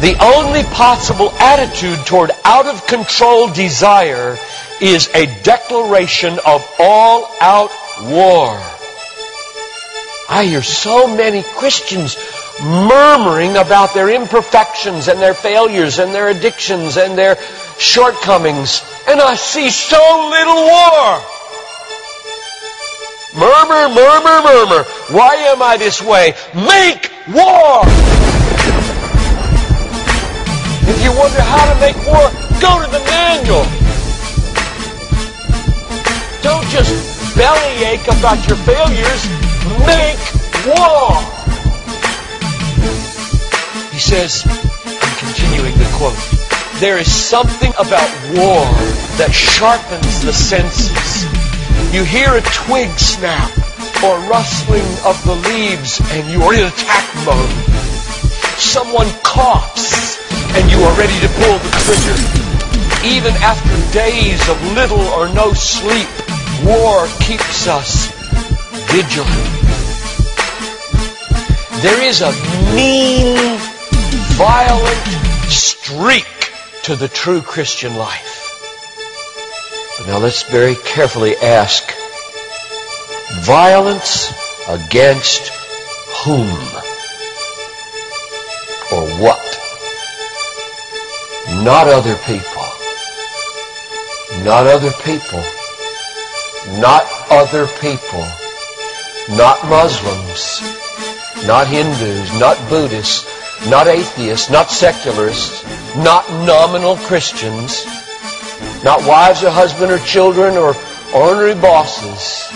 The only possible attitude toward out-of-control desire is a declaration of all-out war. I hear so many Christians murmuring about their imperfections and their failures and their addictions and their shortcomings, and I see so little war. Murmur, murmur, murmur. Why am I this way? Make war! If you wonder how to make war, go to the manual. Don't just bellyache about your failures. Make war! He says, I'm continuing the quote, there is something about war that sharpens the senses. You hear a twig snap or rustling of the leaves and you are in attack mode. Someone coughs and you are ready to pull the trigger. Even after days of little or no sleep, war keeps us vigilant. There is a mean, violent streak to the true Christian life. But now let's very carefully ask, violence against whom? Or what? Not other people. Not other people. Not other people. Not Muslims. Not Hindus. Not Buddhists. Not atheists. Not secularists. Not nominal Christians. Not wives or husband or children or ornery bosses.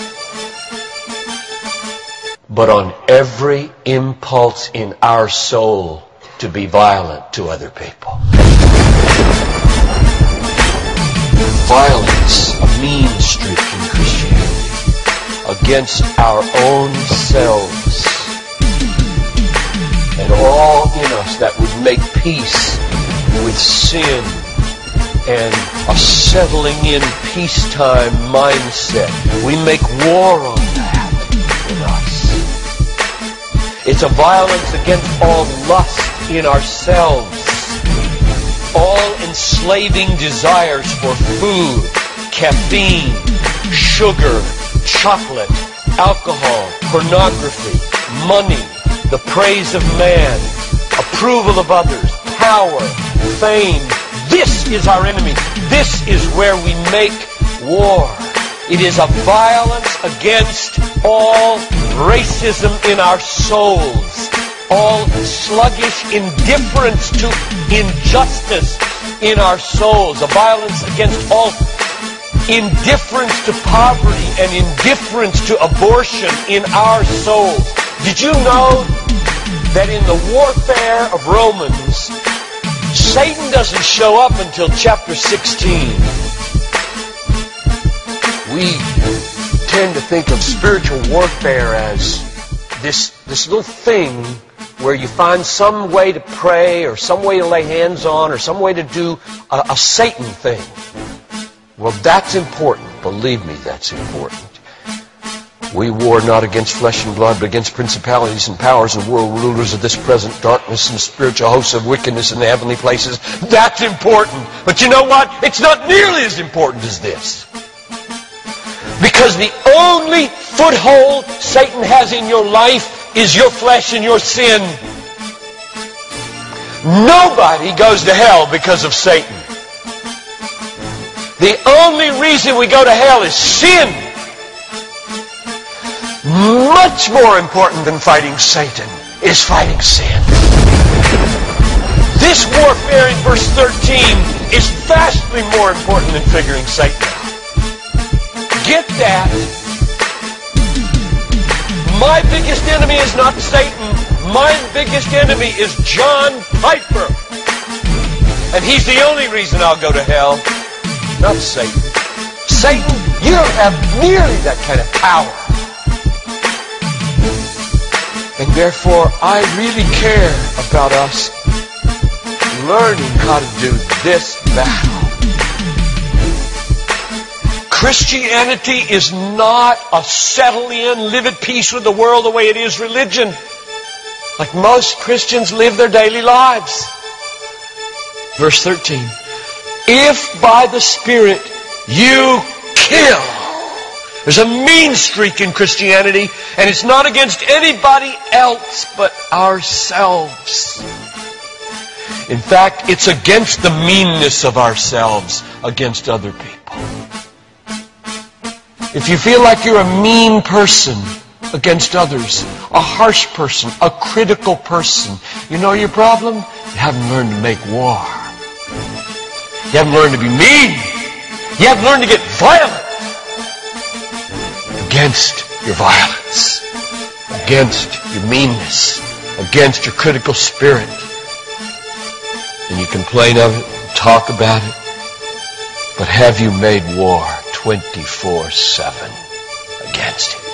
But on every impulse in our soul to be violent to other people. Violence, a mean streak in Christianity, against our own selves. And all in us that would make peace with sin and a settling in peacetime mindset. We make war on that in us. It's a violence against all lust in ourselves, all enslaving desires for food, caffeine, sugar, chocolate, alcohol, pornography, money, the praise of man, approval of others, power, fame. This is our enemy. This is where we make war. It is a violence against all racism in our souls, all sluggish indifference to injustice in our souls, a violence against all indifference to poverty and indifference to abortion in our souls. Did you know that in the warfare of Romans, Satan doesn't show up until chapter 16? We tend to think of spiritual warfare as this little thing where you find some way to pray or some way to lay hands on or some way to do a Satan thing. Well, that's important. Believe me, that's important. We war not against flesh and blood, but against principalities and powers and world rulers of this present darkness and spiritual hosts of wickedness in the heavenly places. That's important. But you know what? It's not nearly as important as this. Because the only foothold Satan has in your life is your flesh and your sin. Nobody goes to hell because of Satan. The only reason we go to hell is sin. Much more important than fighting Satan is fighting sin. This warfare in verse 13 is vastly more important than figuring Satan out. Get that. My biggest enemy is not Satan. My biggest enemy is John Piper. And he's the only reason I'll go to hell, not Satan. Satan, you don't have nearly that kind of power. And therefore, I really care about us learning how to do this battle. Christianity is not a settle in, live at peace with the world the way it is religion. Like most Christians live their daily lives. Verse 13. If by the Spirit you kill. There's a mean streak in Christianity, and it's not against anybody else but ourselves. In fact, it's against the meanness of ourselves against other people. If you feel like you're a mean person against others, a harsh person, a critical person, you know your problem? You haven't learned to make war. You haven't learned to be mean. You haven't learned to get violent against your violence, against your meanness, against your critical spirit. And you complain of it, talk about it, but have you made war 24/7 against it?